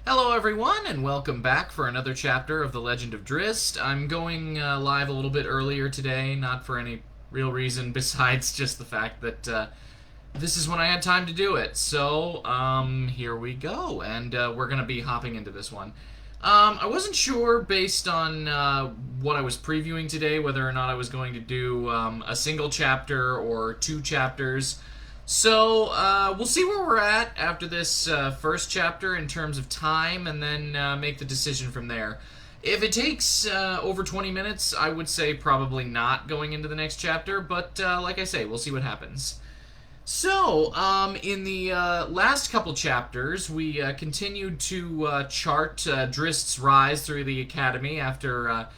Hello everyone, and welcome back for another chapter of the Legend of Drizzt. I'm going live a little bit earlier today, not for any real reason besides just the fact that this is when I had time to do it. So, here we go, and we're going to be hopping into this one. I wasn't sure, based on what I was previewing today, whether or not I was going to do a single chapter or two chapters. So, we'll see where we're at after this first chapter in terms of time, and then make the decision from there. If it takes over 20 minutes, I would say probably not going into the next chapter, but like I say, we'll see what happens. So, in the last couple chapters, we continued to chart Drizzt's rise through the academy after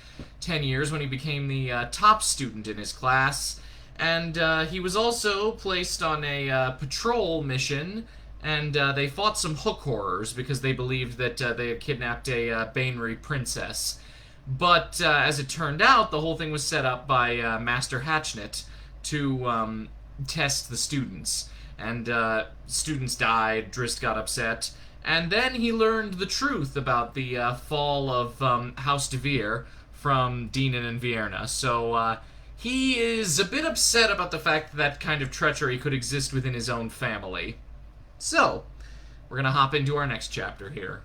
10 years when he became the top student in his class. And he was also placed on a patrol mission, and they fought some hook horrors because they believed that they had kidnapped a Bainry princess. But as it turned out, the whole thing was set up by Master Hatchnet to test the students. And students died, Drizzt got upset, and then he learned the truth about the fall of House de Veer from Dinan and Vienna. So he is a bit upset about the fact that kind of treachery could exist within his own family. So, we're going to hop into our next chapter here.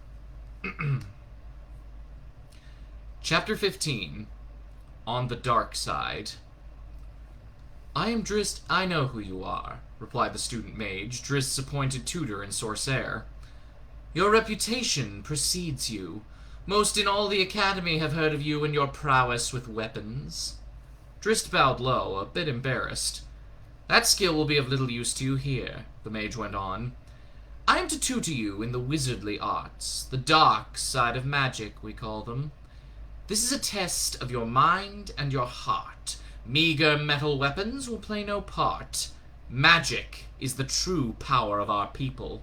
Chapter 15, On the Dark Side. I am Drizzt, I know who you are, replied the student mage, Drizzt's appointed tutor and sorcerer. Your reputation precedes you. Most in all the academy have heard of you and your prowess with weapons. Drizzt bowed low, a bit embarrassed. That skill will be of little use to you here, the mage went on. I am to tutor you in the wizardly arts, the dark side of magic, we call them. This is a test of your mind and your heart. Meager metal weapons will play no part. Magic is the true power of our people.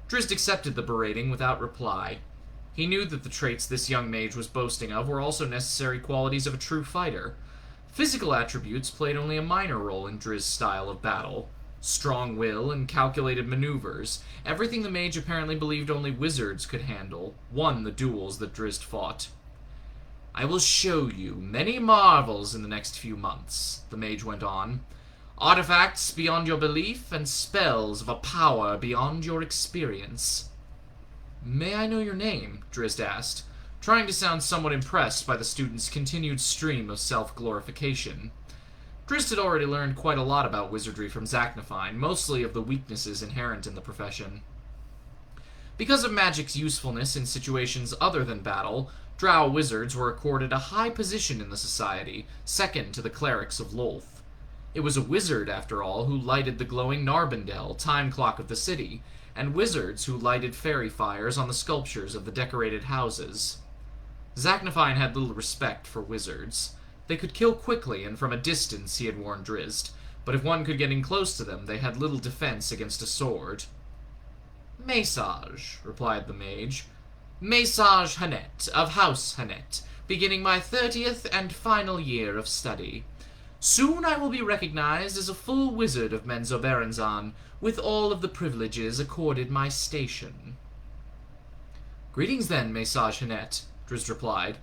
Drizzt accepted the berating without reply. He knew that the traits this young mage was boasting of were also necessary qualities of a true fighter. Physical attributes played only a minor role in Drizzt's style of battle. Strong will and calculated maneuvers, everything the mage apparently believed only wizards could handle, won the duels that Drizzt fought. I will show you many marvels in the next few months, the mage went on. Artifacts beyond your belief, and spells of a power beyond your experience. May I know your name? Drizzt asked, trying to sound somewhat impressed by the student's continued stream of self-glorification. Drizzt had already learned quite a lot about wizardry from Zaknafein, mostly of the weaknesses inherent in the profession. Because of magic's usefulness in situations other than battle, drow wizards were accorded a high position in the society, second to the clerics of Lolth. It was a wizard, after all, who lighted the glowing Narbondel, time clock of the city, and wizards who lighted fairy fires on the sculptures of the decorated houses. Zaknafein had little respect for wizards. They could kill quickly and from a distance, he had warned Drizzt, but if one could get in close to them, they had little defense against a sword. Massage, replied the mage. Massage Hanet, of House Hanet, beginning my 30th and final year of study. Soon I will be recognized as a full wizard of Menzoberranzan, with all of the privileges accorded my station. Greetings then, Massage Hanet, Drizzt replied.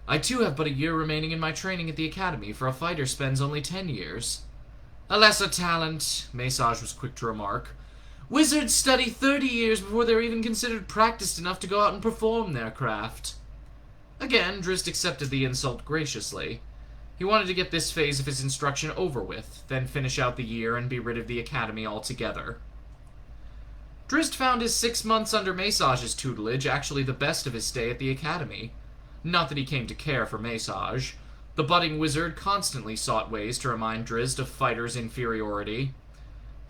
I too have but a year remaining in my training at the academy, for a fighter spends only 10 years. A lesser talent, Massage was quick to remark. Wizards study 30 years before they're even considered practiced enough to go out and perform their craft. Again, Drizzt accepted the insult graciously. He wanted to get this phase of his instruction over with, then finish out the year and be rid of the academy altogether. Drizzt found his 6 months under Massage's tutelage actually the best of his stay at the academy. Not that he came to care for Massage. The budding wizard constantly sought ways to remind Drizzt of fighter's inferiority.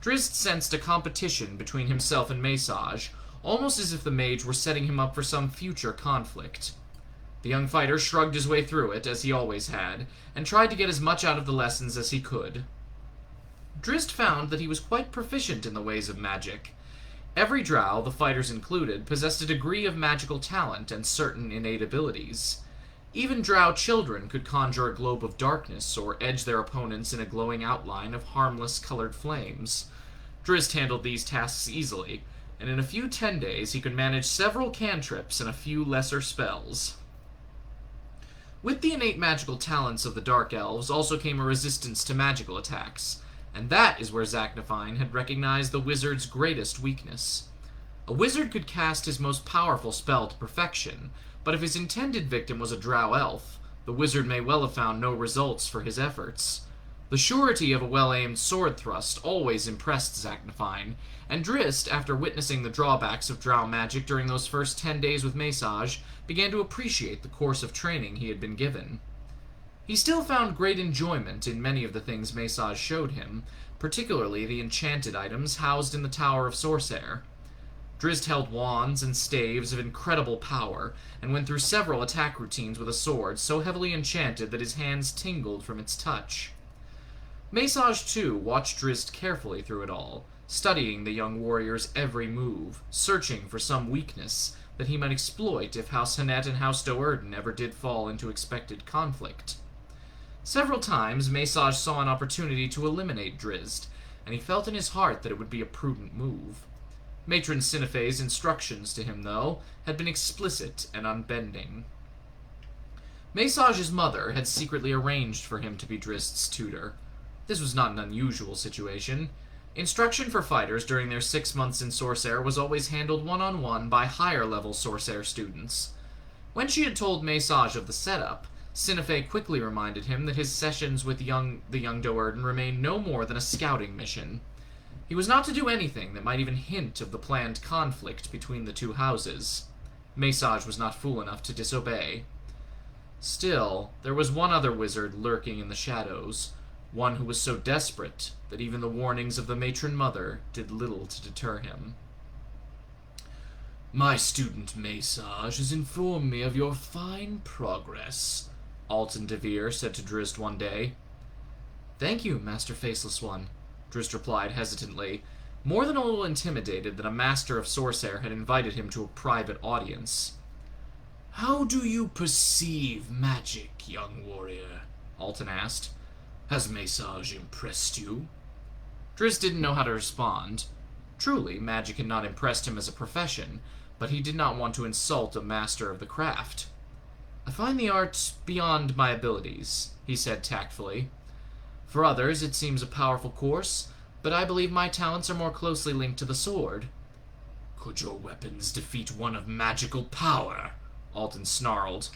Drizzt sensed a competition between himself and Massage, almost as if the mage were setting him up for some future conflict. The young fighter shrugged his way through it, as he always had, and tried to get as much out of the lessons as he could. Drizzt found that he was quite proficient in the ways of magic. Every drow, the fighters included, possessed a degree of magical talent and certain innate abilities. Even drow children could conjure a globe of darkness or edge their opponents in a glowing outline of harmless colored flames. Drizzt handled these tasks easily, and in a few 10 days he could manage several cantrips and a few lesser spells. With the innate magical talents of the Dark Elves also came a resistance to magical attacks, and that is where Zaknafine had recognized the wizard's greatest weakness. A wizard could cast his most powerful spell to perfection, but if his intended victim was a drow elf, the wizard may well have found no results for his efforts. The surety of a well-aimed sword thrust always impressed Zaknafine, and Drizzt, after witnessing the drawbacks of drow magic during those first 10 days with Massage, began to appreciate the course of training he had been given. He still found great enjoyment in many of the things Massage showed him, particularly the enchanted items housed in the Tower of Sorcerer. Drizzt held wands and staves of incredible power, and went through several attack routines with a sword so heavily enchanted that his hands tingled from its touch. Massage, too, watched Drizzt carefully through it all, studying the young warrior's every move, searching for some weakness that he might exploit if House Hanet and House Do'Urden ever did fall into expected conflict. Several times, Massage saw an opportunity to eliminate Drizzt, and he felt in his heart that it would be a prudent move. Matron Sinife's instructions to him, though, had been explicit and unbending. Massage's mother had secretly arranged for him to be Drizzt's tutor. This was not an unusual situation. Instruction for fighters during their 6 months in Sorcerer was always handled one-on-one by higher-level Sorcerer students. When she had told Massage of the setup, Sinife quickly reminded him that his sessions with the young Do'Urden remained no more than a scouting mission. He was not to do anything that might even hint of the planned conflict between the two houses. Massage was not fool enough to disobey. Still, there was one other wizard lurking in the shadows, one who was so desperate that even the warnings of the matron mother did little to deter him. "My student Massage has informed me of your fine progress," Alton Devere said to Drizzt one day. "Thank you, Master Faceless One," Drizzt replied hesitantly, more than a little intimidated that a Master of Sorcerer had invited him to a private audience. "How do you perceive magic, young warrior?" Alton asked. "Has Massage impressed you?" Drizzt didn't know how to respond. Truly, magic had not impressed him as a profession, but he did not want to insult a master of the craft. "I find the art beyond my abilities," he said tactfully. "For others, it seems a powerful course, but I believe my talents are more closely linked to the sword." "Could your weapons defeat one of magical power?" Alton snarled.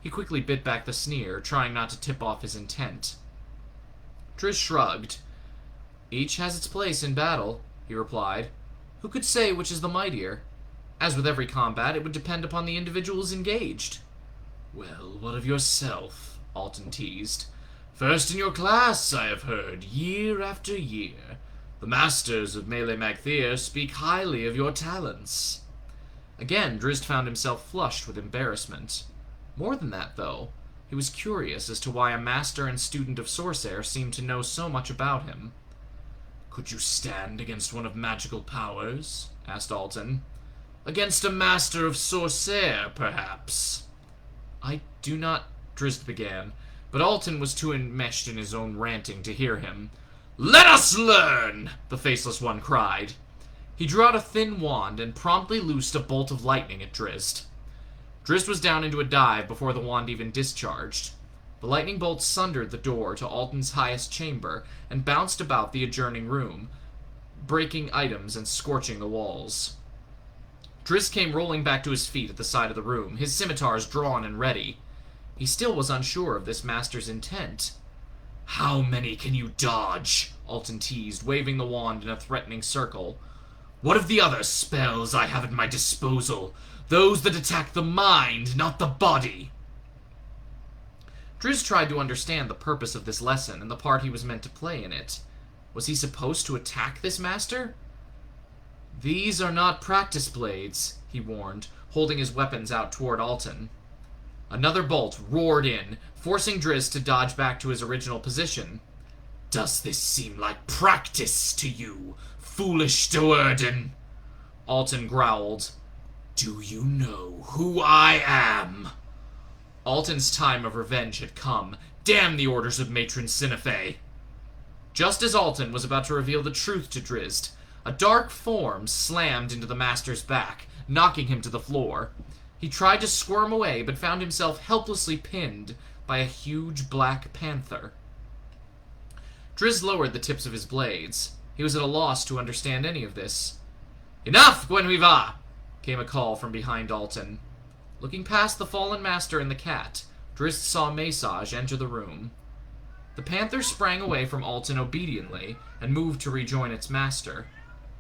He quickly bit back the sneer, trying not to tip off his intent. Drizzt shrugged. "Each has its place in battle," he replied. "Who could say which is the mightier? As with every combat, it would depend upon the individuals engaged." "Well, what of yourself?" Alton teased. "First in your class, I have heard, year after year. The masters of Melee Magthere speak highly of your talents." Again, Drizzt found himself flushed with embarrassment. More than that, though, he was curious as to why a master and student of Sorcerer seemed to know so much about him. "Could you stand against one of magical powers?" asked Alton. "Against a master of Sorcerer, perhaps?" "I do not," Drizzt began, but Alton was too enmeshed in his own ranting to hear him. "Let us learn!" the Faceless One cried. He drew out a thin wand and promptly loosed a bolt of lightning at Drizzt. Drizzt was down into a dive before the wand even discharged. The lightning bolt sundered the door to Alton's highest chamber and bounced about the adjoining room, breaking items and scorching the walls. Drizzt came rolling back to his feet at the side of the room, his scimitars drawn and ready. He still was unsure of this master's intent. "How many can you dodge?" Alton teased, waving the wand in a threatening circle. "What of the other spells I have at my disposal? Those that attack the mind, not the body." Drizzt tried to understand the purpose of this lesson and the part he was meant to play in it. Was he supposed to attack this master? "These are not practice blades," he warned, holding his weapons out toward Alton. Another bolt roared in, forcing Drizzt to dodge back to his original position. "Does this seem like practice to you, foolish Do'Urden?" Alton growled. "Do you know who I am?" Alton's time of revenge had come. Damn the orders of Matron Sinife! Just as Alton was about to reveal the truth to Drizzt, A dark form slammed into the master's back, knocking him to the floor. He tried to squirm away, but found himself helplessly pinned by a huge black panther. Drizzt lowered the tips of his blades. He was at a loss to understand any of this. "Enough, Gwenhwyvar!" came a call from behind Alton. Looking past the fallen master and the cat, Drizzt saw Massage enter the room. The panther sprang away from Alton obediently and moved to rejoin its master.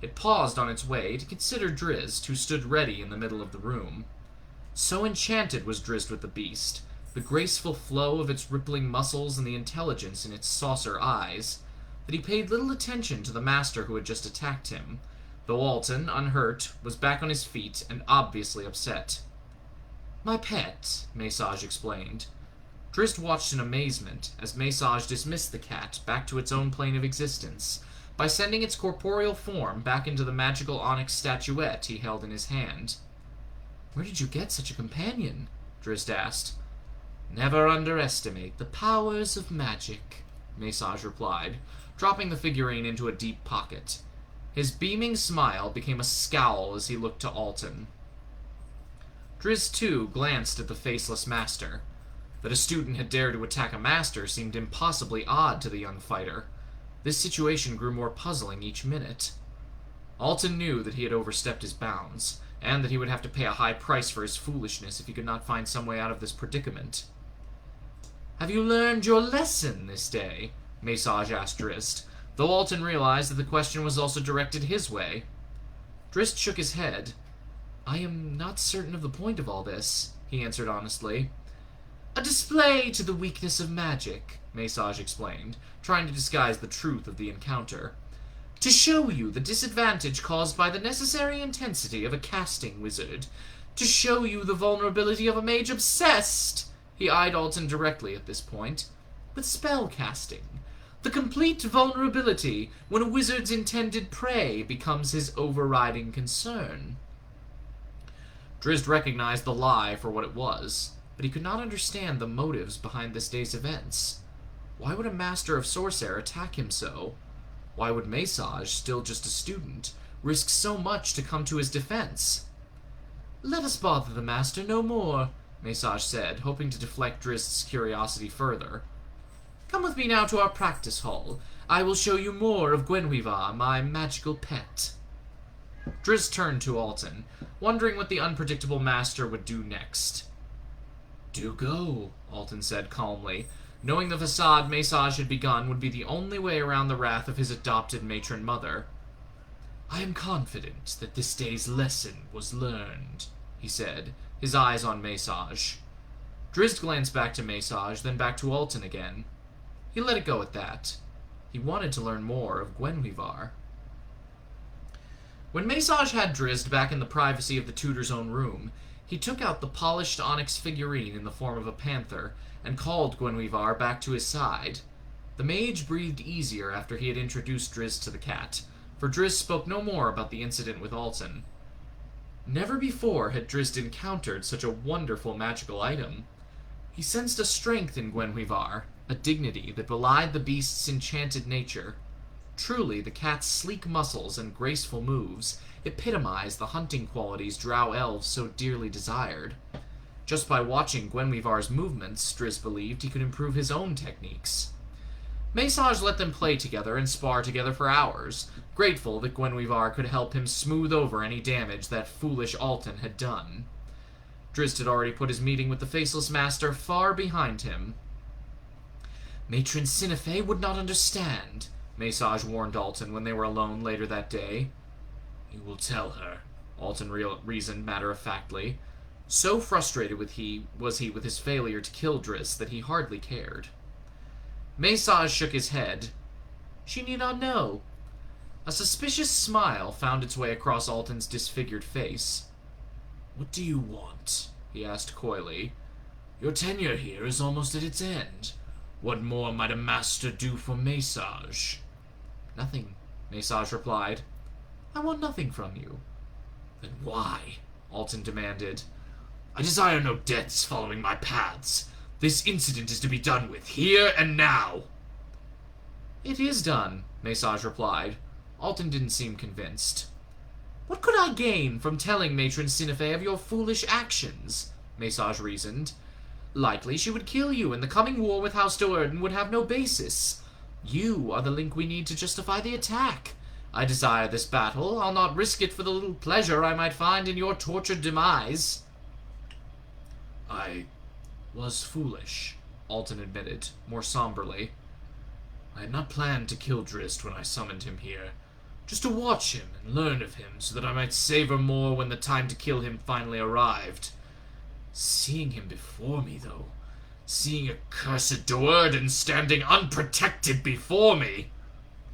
It paused on its way to consider Drizzt, who stood ready in the middle of the room. So enchanted was Drizzt with the beast, the graceful flow of its rippling muscles and the intelligence in its saucer eyes, that he paid little attention to the master who had just attacked him, though Alton, unhurt, was back on his feet and obviously upset. "My pet," Massage explained. Drizzt watched in amazement as Massage dismissed the cat back to its own plane of existence by sending its corporeal form back into the magical onyx statuette he held in his hand. "Where did you get such a companion?" Drizzt asked. "Never underestimate the powers of magic," Massage replied, dropping the figurine into a deep pocket. His beaming smile became a scowl as he looked to Alton. Drizzt, too, glanced at the faceless master. That a student had dared to attack a master seemed impossibly odd to the young fighter. This situation grew more puzzling each minute. Alton knew that he had overstepped his bounds, and that he would have to pay a high price for his foolishness if he could not find some way out of this predicament. "Have you learned your lesson this day?" Massage asked Drizzt, though Alton realized that the question was also directed his way. Drizzt shook his head. "I am not certain of the point of all this," he answered honestly. "A display to the weakness of magic," Massage explained, trying to disguise the truth of the encounter. "To show you the disadvantage caused by the necessary intensity of a casting wizard. To show you the vulnerability of a mage obsessed," he eyed Alton directly at this point, "with spell casting. The complete vulnerability when a wizard's intended prey becomes his overriding concern." Drizzt recognized the lie for what it was, but he could not understand the motives behind this day's events. Why would a master of Sorcerer attack him so? Why would Massage, still just a student, risk so much to come to his defense? "Let us bother the master no more," Massage said, hoping to deflect Drizzt's curiosity further. "Come with me now to our practice hall. I will show you more of Gwenhwyvar, my magical pet." Drizzt turned to Alton, wondering what the unpredictable master would do next. "Do go," Alton said calmly, knowing the facade Massage had begun would be the only way around the wrath of his adopted matron mother. "I am confident that this day's lesson was learned," he said, his eyes on Massage. Drizzt glanced back to Massage, then back to Alton again. He let it go at that. He wanted to learn more of Gwenhwyvar. When Massage had Drizzt back in the privacy of the tutor's own room, he took out the polished onyx figurine in the form of a panther and called Gwenhwyvar back to his side. The mage breathed easier after he had introduced Drizzt to the cat, for Drizzt spoke no more about the incident with Alton. Never before had Drizzt encountered such a wonderful magical item. He sensed a strength in Gwenhwyvar, a dignity that belied the beast's enchanted nature. Truly, the cat's sleek muscles and graceful moves epitomized the hunting qualities drow elves so dearly desired. Just by watching Gwenhwyvar's movements, Drizzt believed he could improve his own techniques. Massage let them play together and spar together for hours, grateful that Gwenhwyvar could help him smooth over any damage that foolish Alton had done. Drizzt had already put his meeting with the Faceless Master far behind him. "Matron Sinefé would not understand," Massage warned Alton when they were alone later that day. "You will tell her," Alton reasoned matter-of-factly. So frustrated was he with his failure to kill Drizzt that he hardly cared. Massage shook his head. "She need not know." A suspicious smile found its way across Alton's disfigured face. "What do you want?" he asked coyly. "Your tenure here is almost at its end. What more might a master do for Massage?" "Nothing," Massage replied. "I want nothing from you." "Then why?" Alton demanded. "I desire no debts following my paths. This incident is to be done with, here and now." "It is done," Massage replied. Alton didn't seem convinced. What could I gain from telling Matron Sinife of your foolish actions? Mesage reasoned. Likely she would kill you, and the coming war with House Do'Urden would have no basis. You are the link we need to justify the attack. I desire this battle. I'll not risk it for the little pleasure I might find in your tortured demise. I was foolish, Alton admitted, more somberly. I had not planned to kill Drizzt when I summoned him here, just to watch him and learn of him so that I might savor more when the time to kill him finally arrived. Seeing him before me, though, seeing accursed Do'Urden standing unprotected before me.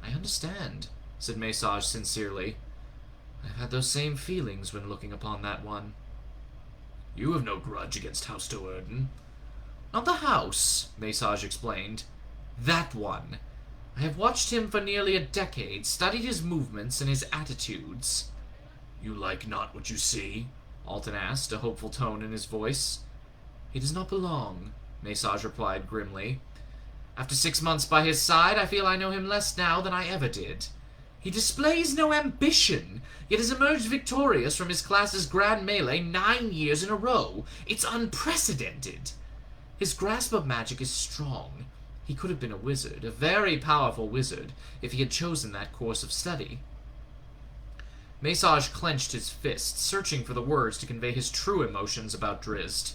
I understand, said Mesage sincerely. I've had those same feelings when looking upon that one. You have no grudge against House Do'Urden. Not the house, Mesage explained. That one. I have watched him for nearly a decade, studied his movements and his attitudes. You like not what you see? Alton asked, a hopeful tone in his voice. He does not belong, Mesage replied grimly. After 6 months by his side, I feel I know him less now than I ever did. He displays no ambition, yet has emerged victorious from his class's grand melee 9 years in a row. It's unprecedented. His grasp of magic is strong. He could have been a wizard, a very powerful wizard, if he had chosen that course of study. Mesage clenched his fist, searching for the words to convey his true emotions about Drizzt.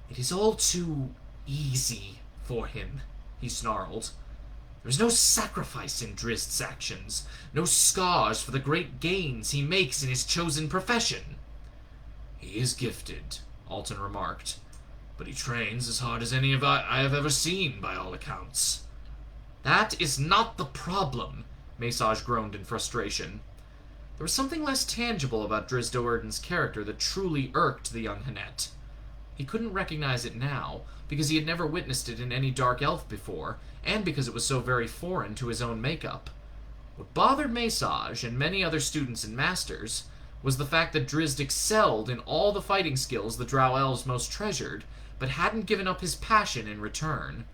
It is all too easy for him, he snarled. There is no sacrifice in Drizzt's actions, no scars for the great gains he makes in his chosen profession. He is gifted, Alton remarked, but he trains as hard as any I have ever seen, by all accounts. That is not the problem, Mesage groaned in frustration. There was something less tangible about Drizzt Do'Urden's character that truly irked the young H'net. He couldn't recognize it now, because he had never witnessed it in any dark elf before, and because it was so very foreign to his own makeup. What bothered Mesage, and many other students and masters, was the fact that Drizzt excelled in all the fighting skills the Drow elves most treasured, but hadn't given up his passion in return.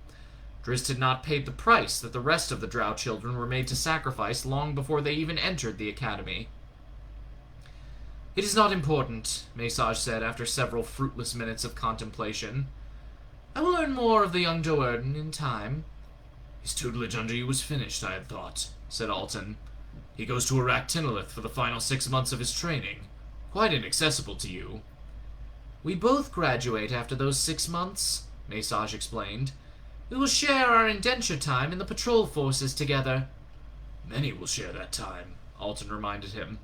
Drizzt had not paid the price that the rest of the Drow children were made to sacrifice long before they even entered the academy. It is not important, Mesage said after several fruitless minutes of contemplation. I will learn more of the young Do'Urden in time. His tutelage under you was finished, I had thought, said Alton. He goes to Arachnilith for the final 6 months of his training. Quite inaccessible to you. We both graduate after those 6 months, Mesage explained. We will share our indenture time in the patrol forces together. Many will share that time, Alton reminded him.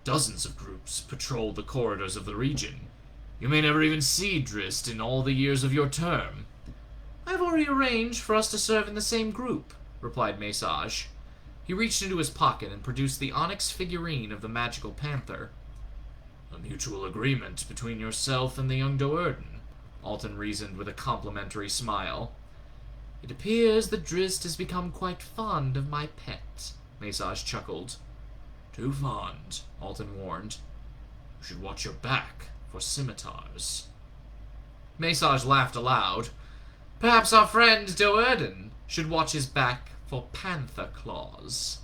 Dozens of groups patrol the corridors of the region. You may never even see Drizzt in all the years of your term. I have already arranged for us to serve in the same group, replied Mesage. He reached into his pocket and produced the onyx figurine of the magical panther. A mutual agreement between yourself and the young Do'Urden, Alton reasoned with a complimentary smile. It appears that Drizzt has become quite fond of my pet, Mesage chuckled. Too fond, Alton warned. You should watch your back for scimitars. Mesage laughed aloud. Perhaps our friend Do'Urden should watch his back for panther claws.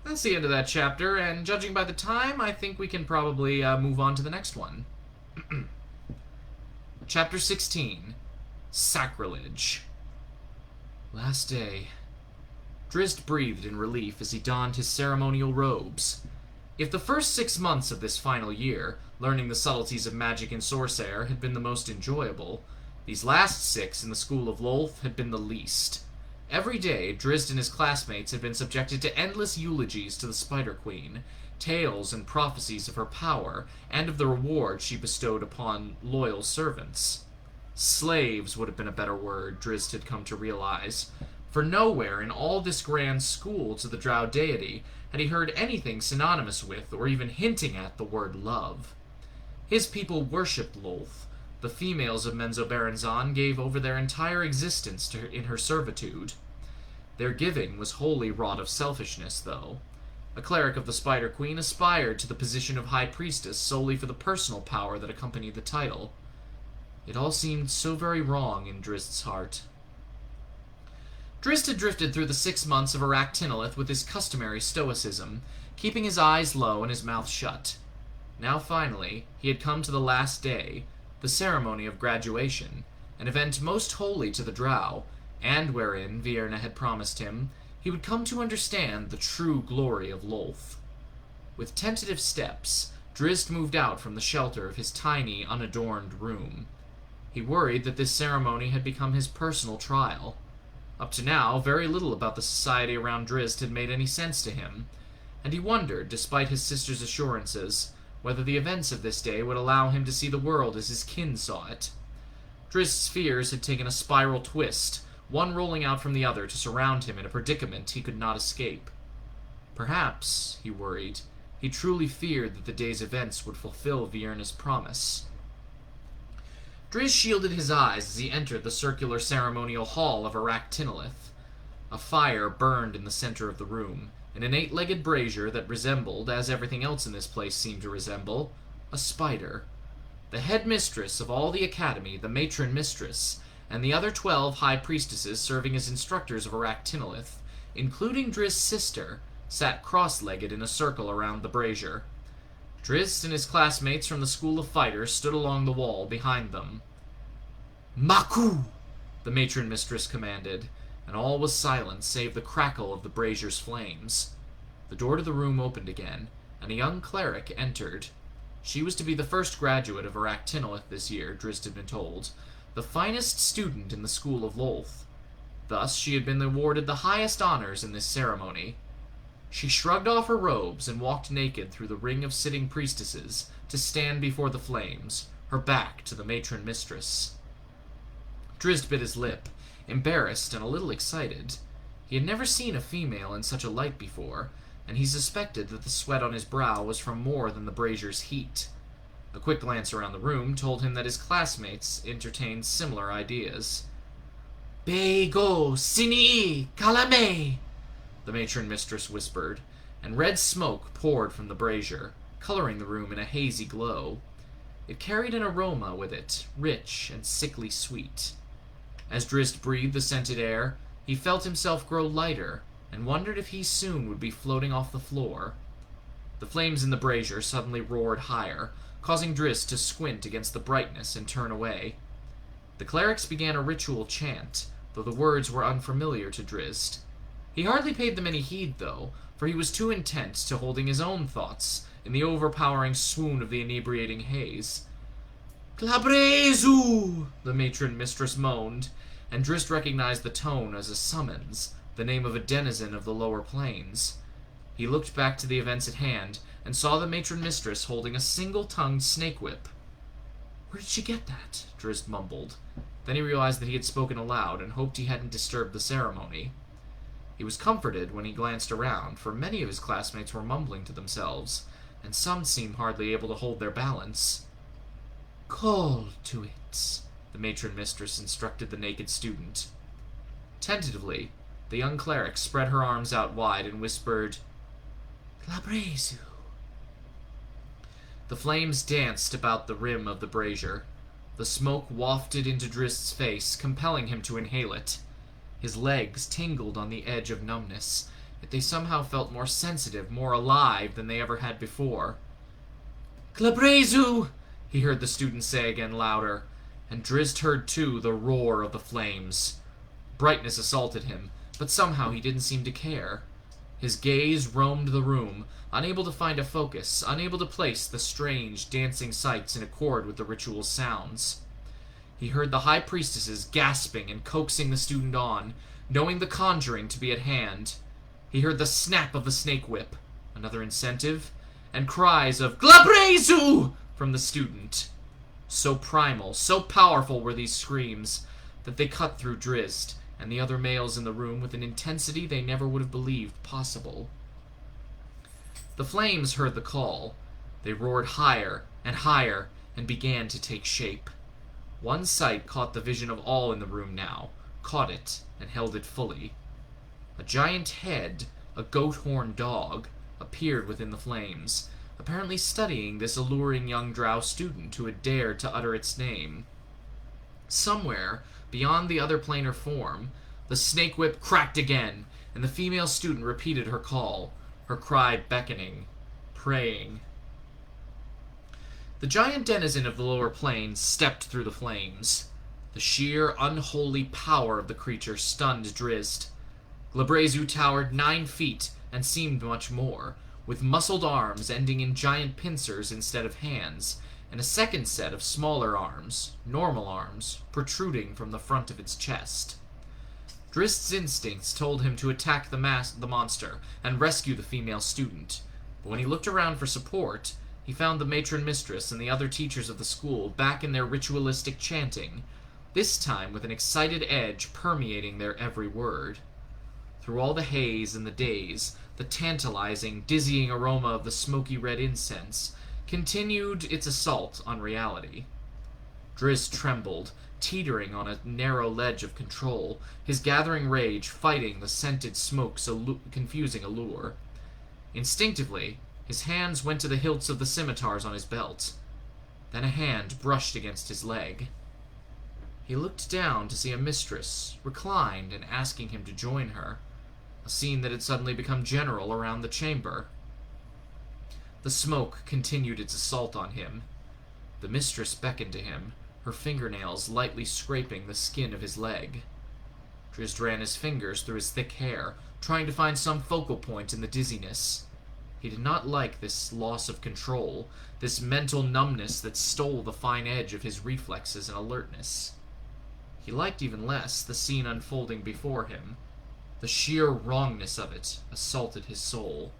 That's the end of that chapter, and judging by the time, I think we can probably move on to the next one. Chapter 16. Sacrilege. Last day. Drizzt breathed in relief as he donned his ceremonial robes. If the first 6 months of this final year, learning the subtleties of magic and sorcerer, had been the most enjoyable, these last 6 in the School of Lolth had been the least. Every day, Drizzt and his classmates had been subjected to endless eulogies to the Spider Queen, tales and prophecies of her power, and of the reward she bestowed upon loyal servants. Slaves would have been a better word, Drizzt had come to realize, for nowhere in all this grand school to the Drow deity had he heard anything synonymous with, or even hinting at, the word love. His people worshipped Lolth. The females of Menzoberranzan gave over their entire existence to her in her servitude. Their giving was wholly wrought of selfishness, though. A cleric of the Spider Queen aspired to the position of High Priestess solely for the personal power that accompanied the title. It all seemed so very wrong in Drizzt's heart. Drizzt had drifted through the 6 months of Arachnolith with his customary stoicism, keeping his eyes low and his mouth shut. Now finally, he had come to the last day, the ceremony of graduation, an event most holy to the Drow, and wherein, Vienna had promised him, he would come to understand the true glory of Lolth. With tentative steps, Drizzt moved out from the shelter of his tiny, unadorned room. He worried that this ceremony had become his personal trial. Up to now, very little about the society around Drizzt had made any sense to him, and he wondered, despite his sister's assurances, whether the events of this day would allow him to see the world as his kin saw it. Drizzt's fears had taken a spiral twist, one rolling out from the other to surround him in a predicament he could not escape. Perhaps, he worried, he truly feared that the day's events would fulfill Vienna's promise. Drizzt shielded his eyes as he entered the circular ceremonial hall of Arachnolith. A fire burned in the center of the room, in an 8-legged brazier that resembled, as everything else in this place seemed to resemble, a spider. The head mistress of all the academy, the matron mistress, and the other 12 high priestesses serving as instructors of Arachnolith, including Drizzt's sister, sat cross-legged in a circle around the brazier. Drizzt and his classmates from the School of Fighters stood along the wall behind them. "Maku!" the matron mistress commanded, and all was silent save the crackle of the brazier's flames. The door to the room opened again, and a young cleric entered. She was to be the first graduate of Arachnolith this year, Drizzt had been told, the finest student in the School of Lolth. Thus she had been awarded the highest honors in this ceremony. She shrugged off her robes and walked naked through the ring of sitting priestesses to stand before the flames, her back to the matron mistress. Drizzt bit his lip, embarrassed and a little excited. He had never seen a female in such a light before, and he suspected that the sweat on his brow was from more than the brazier's heat. A quick glance around the room told him that his classmates entertained similar ideas. "Bego, Sini, Kalame!" the matron mistress whispered, and red smoke poured from the brazier, coloring the room in a hazy glow. It carried an aroma with it, rich and sickly sweet. As Drizzt breathed the scented air, he felt himself grow lighter, and wondered if he soon would be floating off the floor. The flames in the brazier suddenly roared higher, causing Drizzt to squint against the brightness and turn away. The clerics began a ritual chant, though the words were unfamiliar to Drizzt. He hardly paid them any heed, though, for he was too intent to holding his own thoughts in the overpowering swoon of the inebriating haze. "Glabrezu!" the matron mistress moaned, and Drizzt recognized the tone as a summons, the name of a denizen of the lower plains. He looked back to the events at hand, and saw the matron mistress holding a single-tongued snake whip. "Where did she get that?" Drizzt mumbled. Then he realized that he had spoken aloud, and hoped he hadn't disturbed the ceremony. He was comforted when he glanced around, for many of his classmates were mumbling to themselves, and some seemed hardly able to hold their balance. "Call to it," the matron mistress instructed the naked student. Tentatively, the young cleric spread her arms out wide and whispered, "Glabrezu." The flames danced about the rim of the brazier. The smoke wafted into Drizzt's face, compelling him to inhale it. His legs tingled on the edge of numbness, yet they somehow felt more sensitive, more alive than they ever had before. "Glabrezu!" he heard the student say again louder, and Drizzt heard too the roar of the flames. Brightness assaulted him, but somehow he didn't seem to care. His gaze roamed the room, unable to find a focus, unable to place the strange, dancing sights in accord with the ritual's sounds. He heard the high priestesses gasping and coaxing the student on, knowing the conjuring to be at hand. He heard the snap of the snake whip, another incentive, and cries of "Glabrezu!" from the student. So primal, so powerful were these screams, that they cut through Drizzt and the other males in the room with an intensity they never would have believed possible. The flames heard the call. They roared higher and began to take shape. One sight caught the vision of all in the room now, caught it, and held it fully. A giant head, a goat-horned dog, appeared within the flames, apparently studying this alluring young drow student who had dared to utter its name. Somewhere, beyond the other planar form, The snake whip cracked again, and the female student repeated her call, her cry beckoning, praying. The giant denizen of the lower plains stepped through the flames. The sheer, unholy power of the creature stunned Drizzt. Glabrezu towered 9 feet and seemed much more, with muscled arms ending in giant pincers instead of hands, and a second set of smaller arms, normal arms, protruding from the front of its chest. Drizzt's instincts told him to attack the monster and rescue the female student, but when he looked around for support, he found the matron mistress and the other teachers of the school back in their ritualistic chanting, this time with an excited edge permeating their every word. Through all the haze and the daze, the tantalizing, dizzying aroma of the smoky red incense continued its assault on reality. Drizzt trembled, teetering on a narrow ledge of control, his gathering rage fighting the scented smoke's confusing allure. Instinctively, his hands went to the hilts of the scimitars on his belt. Then a hand brushed against his leg. He looked down to see a mistress, reclined and asking him to join her, a scene that had suddenly become general around the chamber. The smoke continued its assault on him. The mistress beckoned to him, her fingernails lightly scraping the skin of his leg. Drizzt ran his fingers through his thick hair, trying to find some focal point in the dizziness. He did not like this loss of control, this mental numbness that stole the fine edge of his reflexes and alertness. He liked even less the scene unfolding before him. The sheer wrongness of it assaulted his soul.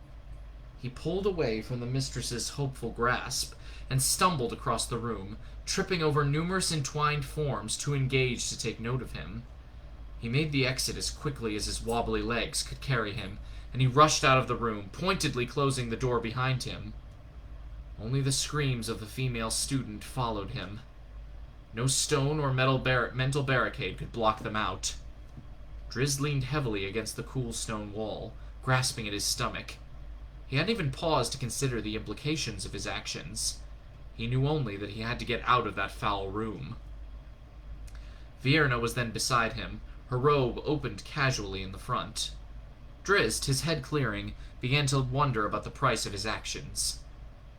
He pulled away from the mistress's hopeful grasp and stumbled across the room, tripping over numerous entwined forms too engaged to take note of him. He made the exit as quickly as his wobbly legs could carry him, and he rushed out of the room, pointedly closing the door behind him. Only the screams of the female student followed him. No stone or mental barricade could block them out. Drizzt leaned heavily against the cool stone wall, grasping at his stomach. He hadn't even paused to consider the implications of his actions. He knew only that he had to get out of that foul room. Vierna was then beside him, her robe opened casually in the front. Drizzt, his head clearing, began to wonder about the price of his actions.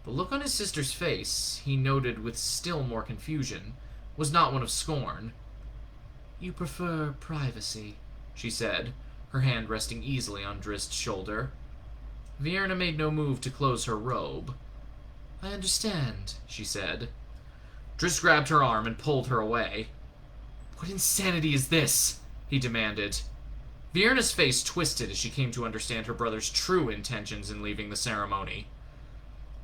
The look on his sister's face, he noted with still more confusion, was not one of scorn. "You prefer privacy," she said, her hand resting easily on Drizzt's shoulder. Vierna made no move to close her robe. "I understand," she said. Drizzt grabbed her arm and pulled her away. "What insanity is this?" he demanded. Vierna's face twisted as she came to understand her brother's true intentions in leaving the ceremony.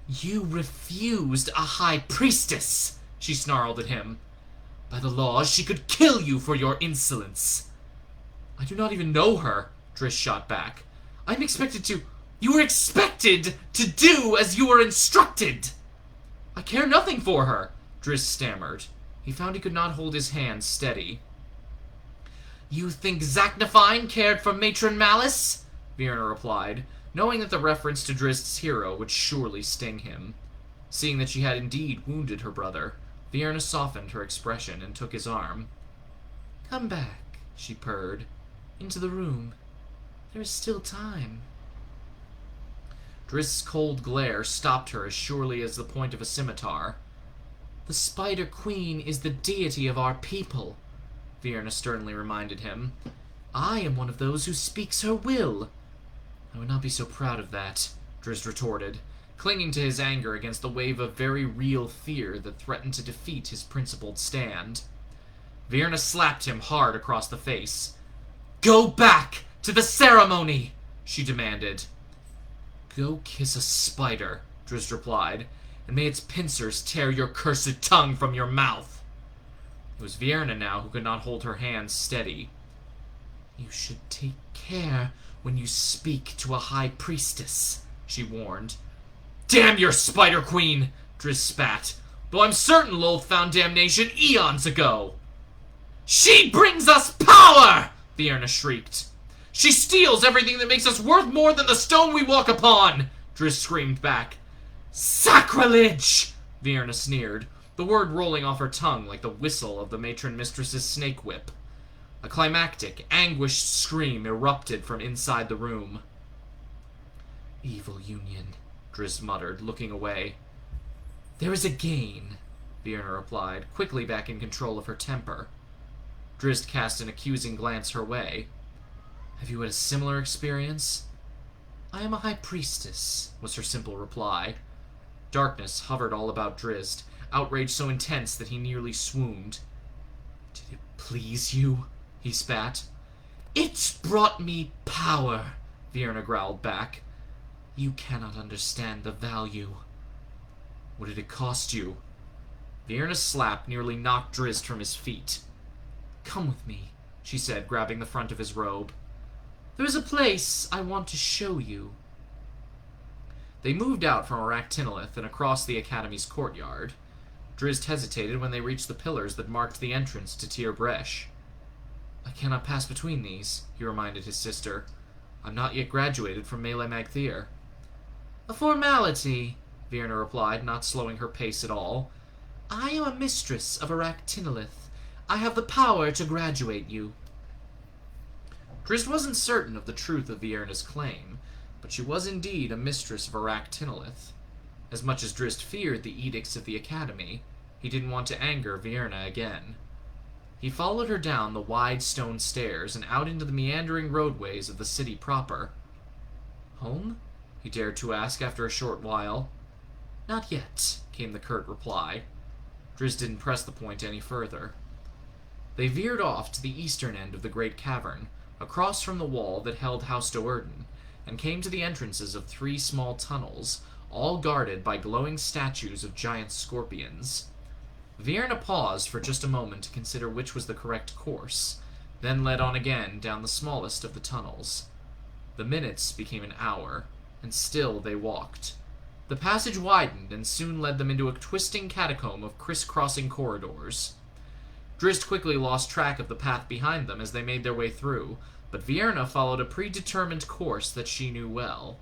"You refused a high priestess!" she snarled at him. "By the laws, she could kill you for your insolence." "I do not even know her," Drizzt shot back. "I'm expected to—" "You were expected to do as you were instructed!" "I care nothing for her," Drizzt stammered. He found he could not hold his hands steady. "You think Zaknafine cared for Matron Malice?" Vierna replied, knowing that the reference to Drizzt's hero would surely sting him. Seeing that she had indeed wounded her brother, Vierna softened her expression and took his arm. "Come back," she purred, "into the room. There is still time." Drizzt's cold glare stopped her as surely as the point of a scimitar. "The Spider Queen is the deity of our people," Vierna sternly reminded him. "I am one of those who speaks her will." "I would not be so proud of that," Drizzt retorted, clinging to his anger against the wave of very real fear that threatened to defeat his principled stand. Vierna slapped him hard across the face. "Go back to the ceremony!" she demanded. "Go kiss a spider," Drizzt replied, "and may its pincers tear your cursed tongue from your mouth." It was Vierna now who could not hold her hands steady. "You should take care when you speak to a high priestess," she warned. "Damn your Spider Queen!" Drizzt spat. "Though I'm certain Lolth found damnation eons ago." "She brings us power!" Vierna shrieked. "She steals everything that makes us worth more than the stone we walk upon!" Drizzt screamed back. "Sacrilege!" Vierna sneered, the word rolling off her tongue like the whistle of the matron mistress's snake whip. A climactic, anguished scream erupted from inside the room. "Evil Union," Drizzt muttered, looking away. "There is a gain," Vienna replied, quickly back in control of her temper. Drizzt cast an accusing glance her way. "Have you had a similar experience?" "I am a high priestess," was her simple reply. Darkness hovered all about Drizzt, outrage so intense that he nearly swooned. "Did it please you?" he spat. "It's brought me power," Vienna growled back. "You cannot understand the value." "What did it cost you?" Vienna's slap nearly knocked Drizzt from his feet. "Come with me," she said, grabbing the front of his robe. "There is a place I want to show you." They moved out from Arachnolith and across the Academy's courtyard. Drizzt hesitated when they reached the pillars that marked the entrance to Tir Bresh. "I cannot pass between these," he reminded his sister. "I'm not yet graduated from Mele Magthir." "A formality," Vienna replied, not slowing her pace at all. "I am a mistress of Arachnolith. I have the power to graduate you." Drizzt wasn't certain of the truth of Vienna's claim, but she was indeed a mistress of Arachnolith. As much as Drizzt feared the edicts of the Academy, he didn't want to anger Vienna again. He followed her down the wide stone stairs and out into the meandering roadways of the city proper. "Home?" he dared to ask after a short while. "Not yet," came the curt reply. Drizzt didn't press the point any further. They veered off to the eastern end of the great cavern, across from the wall that held House Do'Urden, and came to the entrances of 3 small tunnels, all guarded by glowing statues of giant scorpions. Vienna paused for just a moment to consider which was the correct course, then led on again down the smallest of the tunnels. The minutes became an hour, and still they walked. The passage widened and soon led them into a twisting catacomb of crisscrossing corridors. Drizzt quickly lost track of the path behind them as they made their way through, but Vienna followed a predetermined course that she knew well.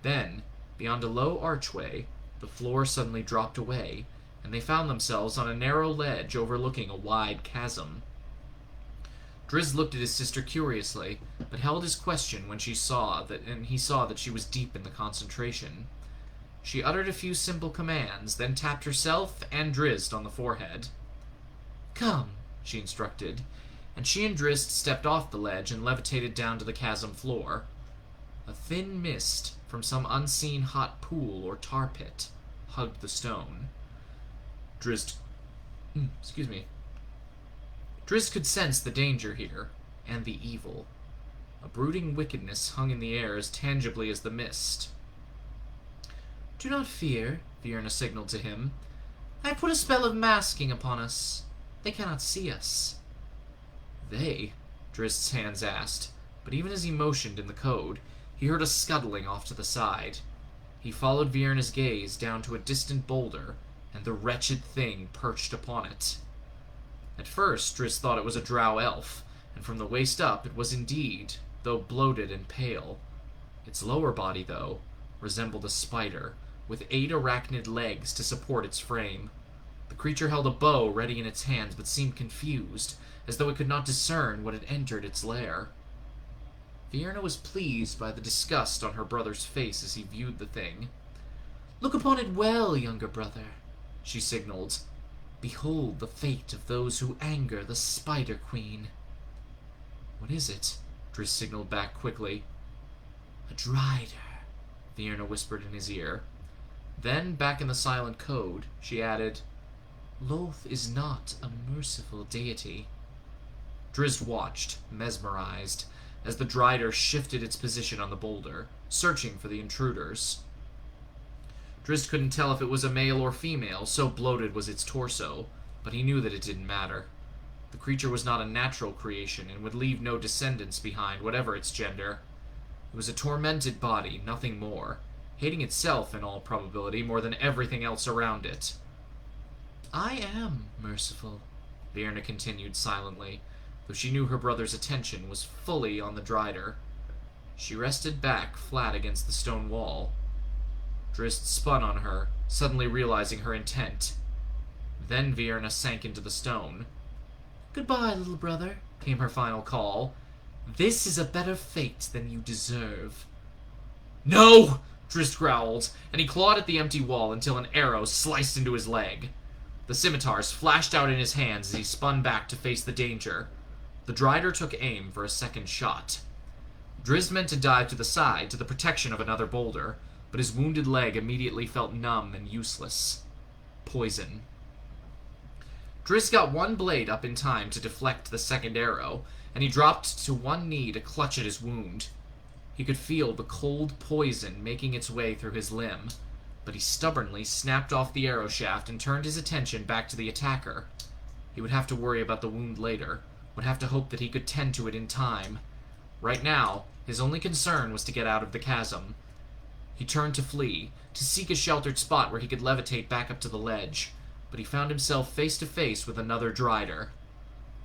Then, beyond a low archway, the floor suddenly dropped away, and they found themselves on a narrow ledge overlooking a wide chasm. Drizzt looked at his sister curiously, but held his question when he saw that she was deep in the concentration. She uttered a few simple commands, then tapped herself and Drizzt on the forehead. "Come," she instructed, and she and Drizzt stepped off the ledge and levitated down to the chasm floor. A thin mist from some unseen hot pool or tar pit hugged the stone. Drizzt could sense the danger here, and the evil. A brooding wickedness hung in the air as tangibly as the mist. "Do not fear," Vienna signaled to him. "I put a spell of masking upon us. They cannot see us." "They?" Drizzt's hands asked, but even as he motioned in the code, he heard a scuttling off to the side. He followed Vienna's gaze down to a distant boulder, and the wretched thing perched upon it. At first, Drizzt thought it was a drow elf, and from the waist up it was indeed, though bloated and pale. Its lower body, though, resembled a spider, with 8 arachnid legs to support its frame. The creature held a bow ready in its hands, but seemed confused, as though it could not discern what had entered its lair. Vienna was pleased by the disgust on her brother's face as he viewed the thing. "Look upon it well, younger brother," she signaled. "Behold the fate of those who anger the Spider Queen." "What is it?" Drizzt signaled back quickly. "A Drider," Vienna whispered in his ear. Then, back in the silent code, she added, "Lolth is not a merciful deity." Drizzt watched, mesmerized, as the Drider shifted its position on the boulder, searching for the intruders. Drizzt couldn't tell if it was a male or female, so bloated was its torso, but he knew that it didn't matter. The creature was not a natural creation and would leave no descendants behind, whatever its gender. It was a tormented body, nothing more, hating itself, in all probability, more than everything else around it. "I am merciful," Vienna continued silently, though she knew her brother's attention was fully on the Drider. She rested back, flat against the stone wall. Drizzt spun on her, suddenly realizing her intent. Then Vienna sank into the stone. "Goodbye, little brother," came her final call. "This is a better fate than you deserve." "No!" Drizzt growled, and he clawed at the empty wall until an arrow sliced into his leg. The scimitars flashed out in his hands as he spun back to face the danger. The Drider took aim for a second shot. Drizzt meant to dive to the side, to the protection of another boulder, but his wounded leg immediately felt numb and useless. Poison. Drizzt got one blade up in time to deflect the second arrow, and he dropped to one knee to clutch at his wound. He could feel the cold poison making its way through his limb, but he stubbornly snapped off the arrow shaft and turned his attention back to the attacker. He would have to worry about the wound later, would have to hope that he could tend to it in time. Right now, his only concern was to get out of the chasm. He turned to flee, to seek a sheltered spot where he could levitate back up to the ledge, but he found himself face to face with another Drider.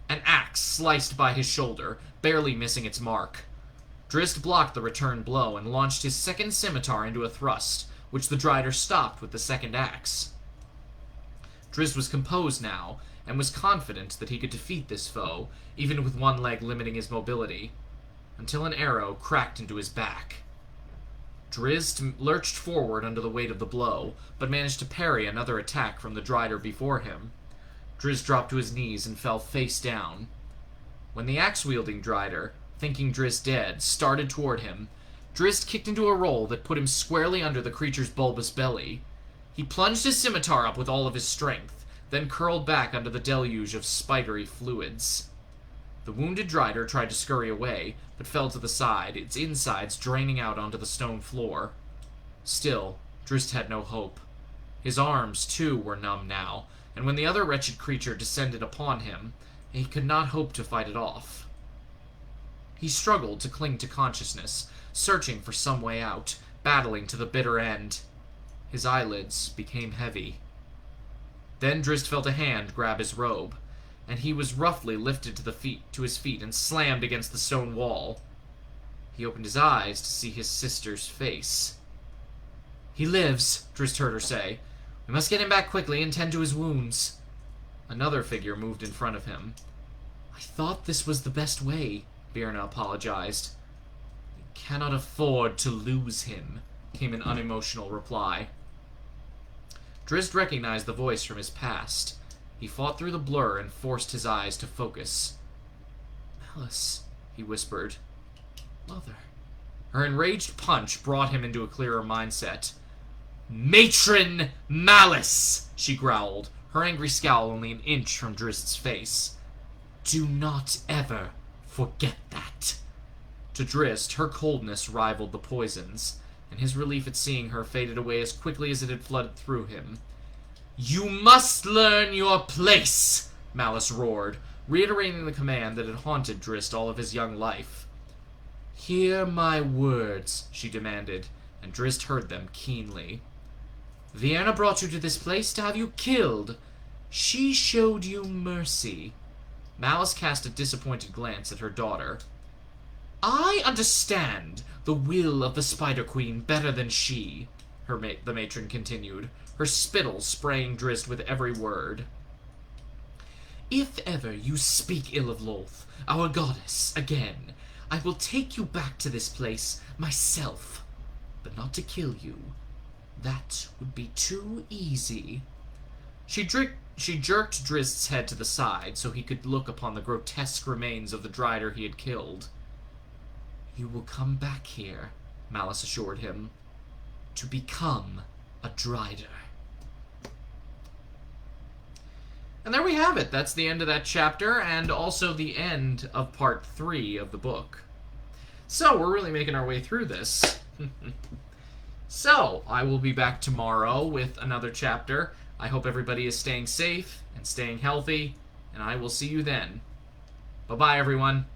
An axe sliced by his shoulder, barely missing its mark. Drizzt blocked the return blow and launched his second scimitar into a thrust, which the Drider stopped with the second axe. Drizzt was composed now, and was confident that he could defeat this foe, even with one leg limiting his mobility, until an arrow cracked into his back. Drizzt lurched forward under the weight of the blow, but managed to parry another attack from the Drider before him. Drizzt dropped to his knees and fell face down. When the axe-wielding Drider, thinking Drizzt dead, started toward him, Drizzt kicked into a roll that put him squarely under the creature's bulbous belly. He plunged his scimitar up with all of his strength, then curled back under the deluge of spidery fluids. The wounded Drider tried to scurry away, but fell to the side, its insides draining out onto the stone floor. Still, Drizzt had no hope. His arms, too, were numb now, and when the other wretched creature descended upon him, he could not hope to fight it off. He struggled to cling to consciousness, searching for some way out, battling to the bitter end. His eyelids became heavy. Then Drizzt felt a hand grab his robe, and he was roughly lifted to his feet and slammed against the stone wall. He opened his eyes to see his sister's face. "He lives," Drizzt heard her say. "We must get him back quickly and tend to his wounds." Another figure moved in front of him. "I thought this was the best way," Birna apologized. "We cannot afford to lose him," came an unemotional reply. Drizzt recognized the voice from his past. He fought through the blur and forced his eyes to focus. "Malice," he whispered. "Mother." Her enraged punch brought him into a clearer mindset. "Matron Malice!" she growled, her angry scowl only an inch from Drizzt's face. "Do not ever forget that." To Drizzt, her coldness rivaled the poison's, and his relief at seeing her faded away as quickly as it had flooded through him. "You must learn your place!" Malice roared, reiterating the command that had haunted Drizzt all of his young life. "Hear my words," she demanded, and Drizzt heard them keenly. "Vienna brought you to this place to have you killed. She showed you mercy." Malice cast a disappointed glance at her daughter. "I understand the will of the Spider Queen better than she," the matron continued, her spittle spraying Drizzt with every word. "If ever you speak ill of Lolth, our goddess, again, I will take you back to this place myself, but not to kill you. That would be too easy." She jerked Drizzt's head to the side so he could look upon the grotesque remains of the Drider he had killed. "You will come back here," Malice assured him, "to become a Drider." And there we have it. That's the end of that chapter, and also the end of part 3 of the book. So, we're really making our way through this. So, I will be back tomorrow with another chapter. I hope everybody is staying safe and staying healthy, and I will see you then. Bye-bye, everyone.